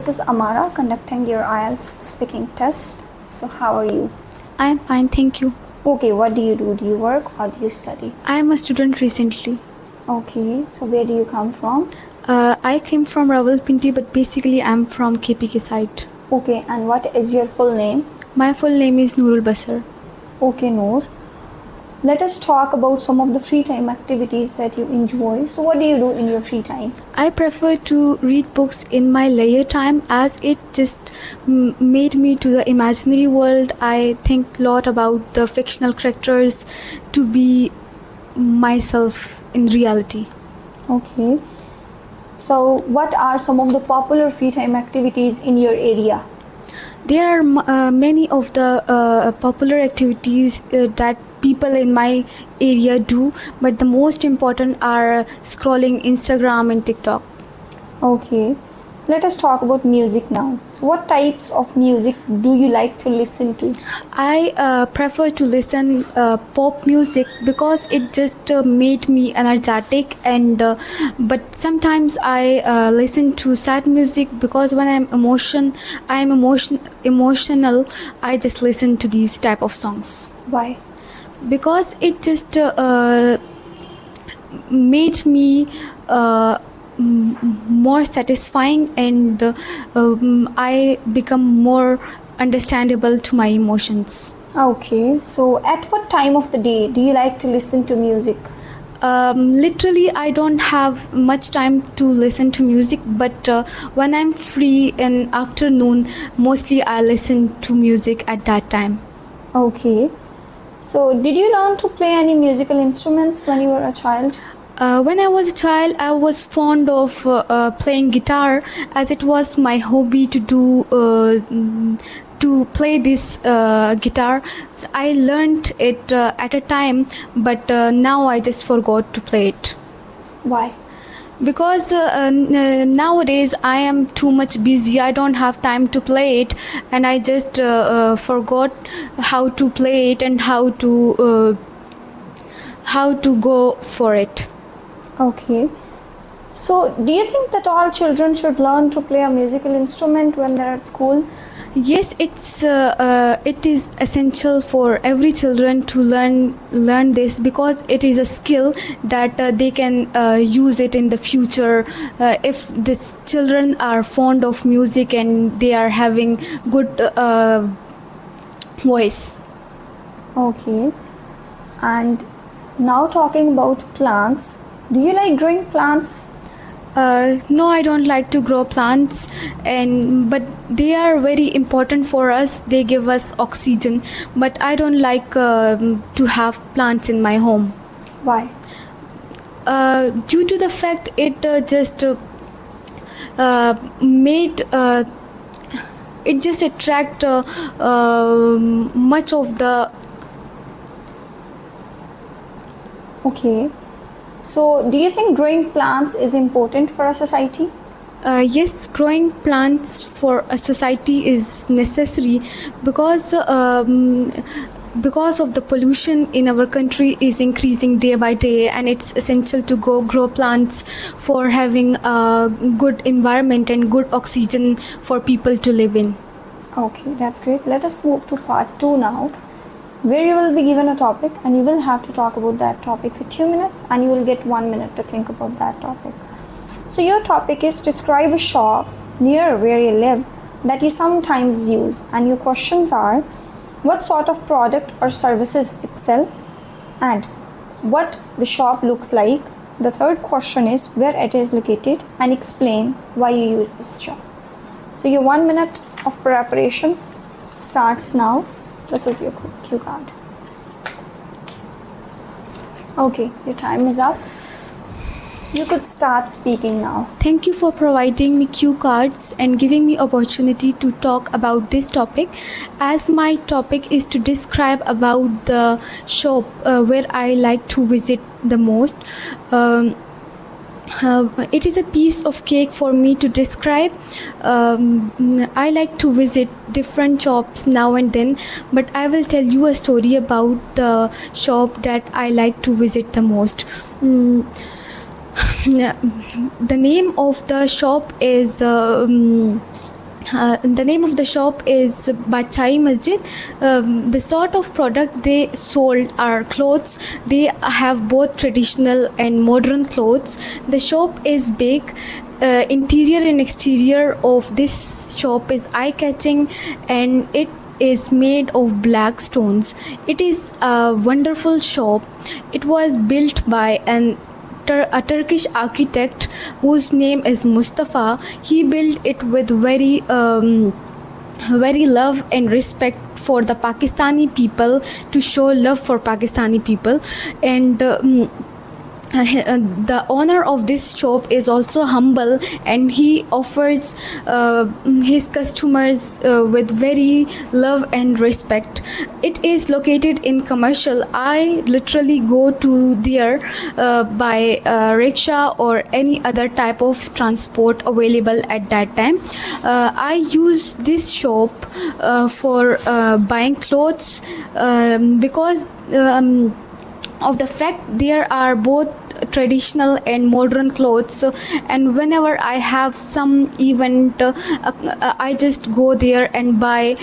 is Amara conducting your IELTS speaking test. So, how are you? I am fine, thank you. Okay, what do you do? Do you work or do you study? I am a student recently. Okay, so where do you come from? I came from Rawalpindi, but basically I am from KPK side. Okay, and what is your full name? My full name is Nurul Basar. Okay, Noor. Let us talk about some of the free time activities that you enjoy. So, what do you do in your free time? I prefer to read books in my leisure time as it just made me to the imaginary world. I think a lot about the fictional characters to be myself in reality. Okay. So, what are some of the popular free time activities in your area? There are many of the popular activities that people in my area do, but the most important are scrolling Instagram and TikTok. Okay. Let us talk about music now. So, what types of music do you like to listen to? I prefer to listen pop music because it just made me energetic, and but sometimes I listen to sad music because when I am emotional. I just listen to these type of songs Why? because it just made me more satisfying, and I become more understandable to my emotions. Okay. So, at what time of the day do you like to listen to music? Literally, I don't have much time to listen to music, but when I'm free in afternoon, mostly I listen to music at that time. Okay. So, did you learn to play any musical instruments when you were a child? When I was a child, I was fond of playing guitar, as it was my hobby to do to play this guitar. So I learned it at a time, but now I just forgot to play it Why? because nowadays I am too much busy. I don't have time to play it, and I just forgot how to play it and how to go for it. Okay. So, do you think that all children should learn to play a musical instrument when they're at school? Yes, it is essential for every children to learn this because it is a skill that they can use it in the future. If the children are fond of music and they are having good voice. Okay. And now talking about plants, do you like growing plants? No, I don't like to grow plants, but they are very important for us. They give us oxygen, but I don't like to have plants in my home. Why? Due to the fact it just made it just attract much of the. Okay. So, do you think growing plants is important for a society? Yes, growing plants for a society is necessary because of the pollution in our country is increasing day by day, and it's essential to grow plants for having a good environment and good oxygen for people to live in. Okay, that's great. Let us move to part 2 now, where you will be given a topic and you will have to talk about that topic for 2 minutes, and you will get 1 minute to think about that topic. So your topic is describe a shop near where you live that you sometimes use, and your questions are what sort of product or services it sells and what the shop looks like. The third question is where it is located and explain why you use this shop. So your 1 minute of preparation starts now. This is your cue card. Okay, your time is up. You could start speaking now. Thank you for providing me cue cards and giving me opportunity to talk about this topic, as my topic is to describe about the shop where I like to visit the most. It is a piece of cake for me to describe. I like to visit different shops now and then, but I will tell you a story about the shop that I like to visit the most. The name of the shop is The name of the shop is Bachai Masjid. The sort of product they sold are clothes. They have both traditional and modern clothes. The shop is big. Interior and exterior of this shop is eye-catching, and it is made of black stones. It is a wonderful shop. It was built by a Turkish architect whose name is Mustafa. He built it with very love and respect for the Pakistani people, to show love for Pakistani people. And the owner of this shop is also humble, and he offers his customers with very love and respect. It is located in Commercial. I literally go to there by rickshaw or any other type of transport available at that time. I use this shop for buying clothes because of the fact there are both traditional and modern clothes. So, and whenever I have some event, I just go there and buy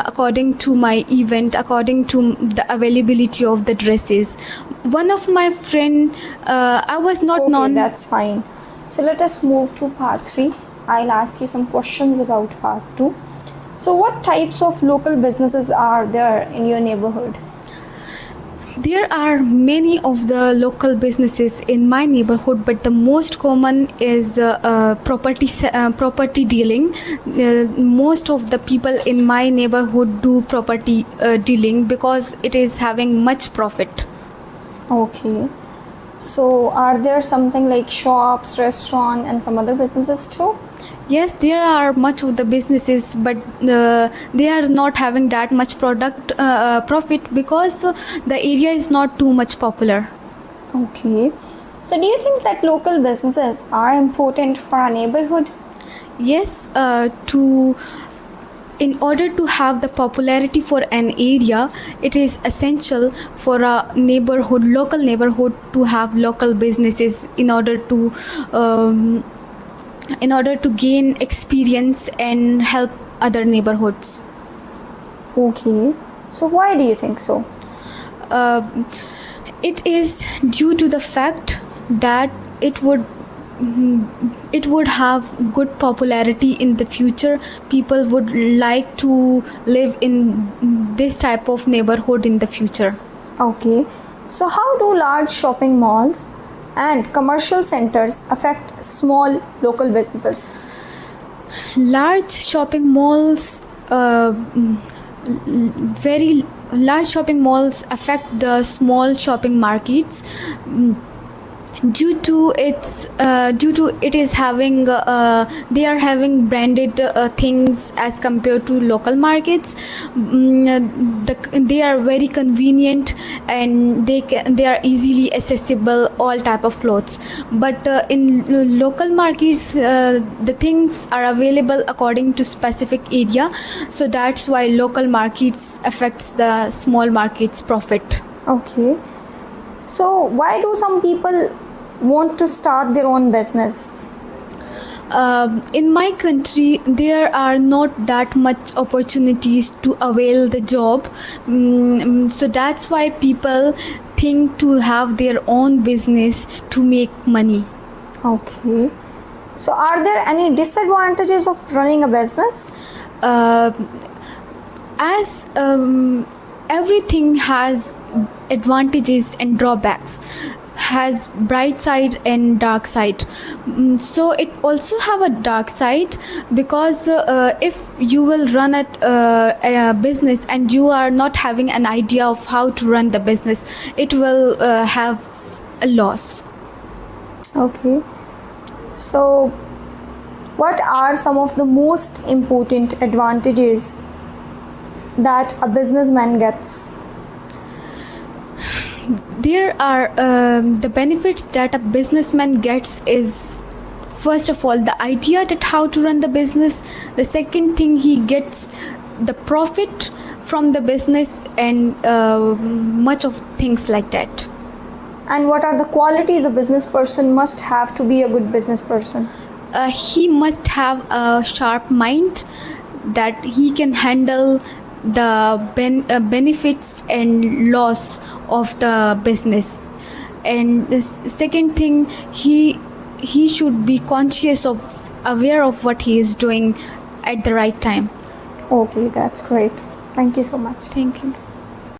according to my event, according to the availability of the dresses. One of my friend, I was not Okay, known. that's fine. So let us move to part 3. I'll ask you some questions about part 2. So what types of local businesses are there in your neighborhood? There are many of the local businesses in my neighborhood, but the most common is property dealing. Most of the people in my neighborhood do property dealing because it is having much profit. Okay. So are there something like shops, restaurant and some other businesses too? Yes, there are much of the businesses, but they are not having that much profit because the area is not too much popular. Okay. So do you think that local businesses are important for our neighborhood? Yes, in order to have the popularity for an area, it is essential for a local neighborhood, to have local businesses in order to gain experience and help other neighborhoods. Okay. So why do you think so? It is due to the fact that it would have good popularity in the future. People would like to live in this type of neighborhood in the future. Okay. So how do large shopping malls and commercial centers affect small local businesses? Large shopping malls very large shopping malls affect the small shopping markets due to it is having they are having branded things as compared to local markets. They are very convenient, and they are easily accessible, all type of clothes. But in local markets, the things are available according to specific area, so that's why local markets affects the small markets profit. Okay. So why do some people want to start their own business? In my country, there are not that much opportunities to avail the job, so that's why people think to have their own business to make money. Okay. So are there any disadvantages of running a business? As everything has advantages and drawbacks, has bright side and dark side. So it also have a dark side, because if you will run a business and you are not having an idea of how to run the business, it will have a loss. Okay. So what are some of the most important advantages that a businessman gets? There are the benefits that a businessman gets is, first of all, the idea that how to run the business. The second thing, he gets the profit from the business, and much of things like that. And what are the qualities a business person must have to be a good business person? he must have a sharp mind that he can handle the benefits and loss of the business. And the second thing, he should be conscious of aware of what he is doing at the right time. Okay, that's great. Thank you so much. Thank you.